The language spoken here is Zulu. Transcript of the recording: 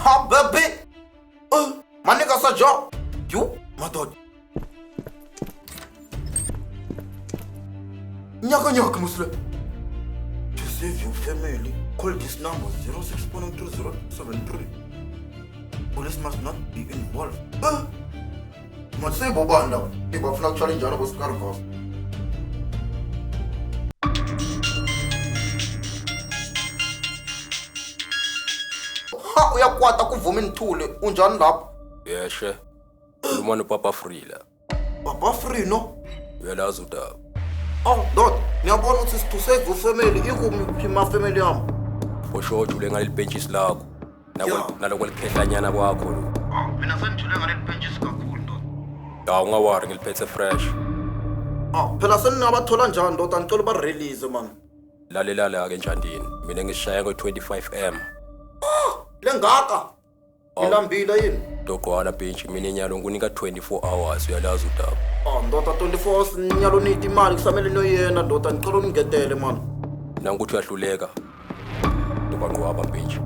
Ha baby. Manika sa job. You madod. Nyaka musle. To save your family, call this number 06.3073. Police must not be involved. Masay bobanda. Iba funa challenge ana bosikarikos. Ha uyakwata kuvuma inithule unjani lapho? Yeshe. Khuluma noPapa Free la. Papa Free no? Uyalazi udaba. Oh, dot. Ngiyabona ukuthi to save your family ikuphi ma family yami. For sure ujule ngaleli benches lakho. Nalokho likhehlanyana kwakho lo. Mina senijule ngaleli benches kakhulu dot. Ya ungawari ngiliphethe fresh. Phela seninabathola njani dot angicela ba release man. Lalela ke Njandini. Mina ngishaya ngo25M. Lengaka. Ilambile yini? Dogwala bench mina inyalo ngunika 24 hours uyalazi udaba. Ndota 24 hours nyalo nithi imali kusamele noyena ndota ngicela ungingetele man. Nangukuthi uyahluleka. Ngibanqwaba bench.